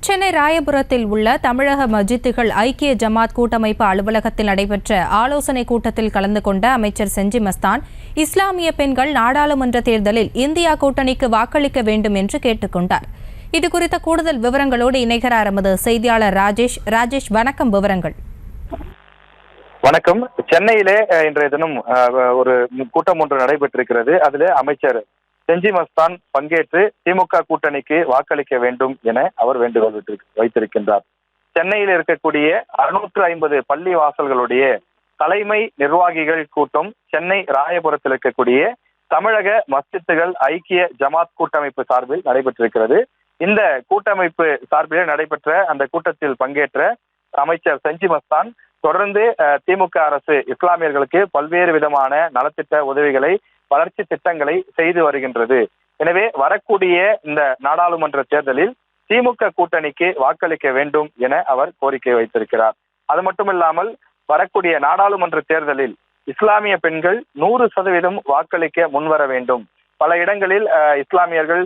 சென்னை ராயபுரத்தில் உள்ள தமிழக மஸ்ஜிதுகள் ஐக்கிய ஜமாத் கூட்டமைப்பு அலுவலகத்தில் நடைபெற்ற ஆலோசனைக் கூட்டத்தில் கலந்து கொண்ட அமைச்சர் செஞ்சி மஸ்தான் இஸ்லாமிய பெண்கள் நாடாளுமன்ற தேர்தலில் இந்தியா கூட்டணிக்கு வாக்களிக்க வேண்டும் என்று கேட்டுக் கொண்டார். இதுகுறித்த கூடுதல் விவரங்களோடு இணைகிறார் எமது செய்தியாளர் ராஜேஷ். வணக்கம். விவரங்கள். வணக்கம். சென்னையிலே இன்றைய தினம் ஒரு கூட்டம் ஒன்று நடைபெற்றிருக்கிறது. அதிலே அமைச்சர் செஞ்சி மஸ்தான் பங்கேற்று திமுக கூட்டணிக்கு வாக்களிக்க வேண்டும் என அவர் வேண்டுகோள் வைத்திருக்கின்றார். சென்னையில் இருக்கக்கூடிய 650 பள்ளி வாசல்களுடைய தலைமை நிர்வாகிகள் கூட்டம் சென்னை ராயபுரத்தில் இருக்கக்கூடிய தமிழக மஸ்ஜிதுகள் ஐக்கிய ஜமாத் கூட்டமைப்பு சார்பில் நடைபெற்றிருக்கிறது. இந்த கூட்டமைப்பு சார்பில் நடைபெற்ற அந்த கூட்டத்தில் பங்கேற்ற அமைச்சர் செஞ்சி மஸ்தான் தொடர்ந்து திமுக அரசு இஸ்லாமியர்களுக்கு பல்வேறு விதமான நலத்திட்ட உதவிகளை, வளர்ச்சி திட்டங்களை செய்து வருகின்றது. எனவே வரக்கூடிய இந்த நாடாளுமன்ற தேர்தலில் திமுக கூட்டணிக்கு வாக்களிக்க வேண்டும் என அவர் கோரிக்கை வைத்திருக்கிறார். அது மட்டுமில்லாமல் வரக்கூடிய நாடாளுமன்ற தேர்தலில் இஸ்லாமிய பெண்கள் 100% வாக்களிக்க முன்வர வேண்டும். பல இடங்களில் இஸ்லாமியர்கள்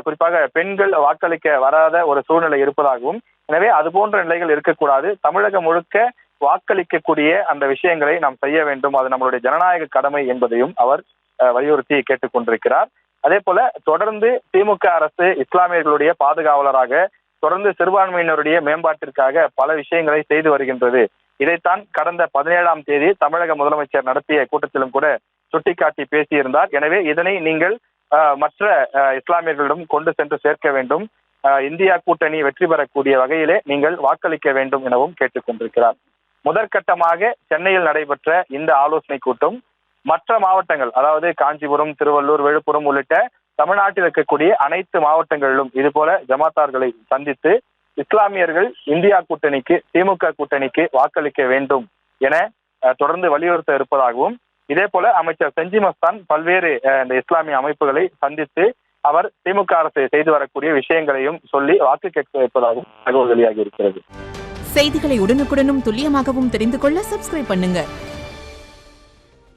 குறிப்பாக பெண்கள் வாக்களிக்க வராத ஒரு சூழ்நிலை இருப்பதாகவும், எனவே அது போன்ற நிலைகள் இருக்கக்கூடாது. தமிழகம் முழுக்க வாக்களிக்கக்கூடிய அந்த விஷயங்களை நாம் செய்ய வேண்டும். அது நம்மளுடைய ஜனநாயக கடமை என்பதையும் அவர் வலியுறுத்தி கேட்டுக் கொண்டிருக்கிறார். அதே போல தொடர்ந்து திமுக அரசு இஸ்லாமியர்களுடைய பாதுகாவலராக தொடர்ந்து சிறுபான்மையினருடைய மேம்பாட்டிற்காக பல விஷயங்களை செய்து வருகின்றது. இதைத்தான் கடந்த 17ஆம் தேதி தமிழக முதலமைச்சர் நடத்திய கூட்டத்திலும் கூட சுட்டிக்காட்டி பேசியிருந்தார். எனவே இதனை நீங்கள் மற்ற இஸ்லாமியர்களிடம் கொண்டு சென்று சேர்க்க வேண்டும். இந்தியா கூட்டணி வெற்றி பெறக்கூடிய வகையிலே நீங்கள் வாக்களிக்க வேண்டும் எனவும் கேட்டுக் கொண்டிருக்கிறார். முதற்கட்டமாக சென்னையில் நடைபெற்ற இந்த ஆலோசனை கூட்டம் மற்ற மாவட்டங்கள், அதாவது காஞ்சிபுரம், திருவள்ளூர், விழுப்புரம் உள்ளிட்ட தமிழ்நாட்டில் இருக்கக்கூடிய அனைத்து மாவட்டங்களிலும் இதுபோல ஜமாத்தார்களை சந்தித்து இஸ்லாமியர்கள் இந்தியா கூட்டணிக்கு, திமுக கூட்டணிக்கு வாக்களிக்க வேண்டும் என தொடர்ந்து வலியுறுத்த இருப்பதாகவும், இதே போல அமைச்சர் செஞ்சி மஸ்தான் பல்வேறு இந்த இஸ்லாமிய அமைப்புகளை சந்தித்து அவர் திமுக அரசு செய்து வரக்கூடிய விஷயங்களையும் சொல்லி வாக்கு கேட்க இருப்பதாகவும் தகவல் வெளியாகி இருக்கிறது. செய்திகளை உடனுக்குடனும் துல்லியமாகவும் தெரிந்து கொள்ள சப்ஸ்கிரைப் பண்ணுங்க.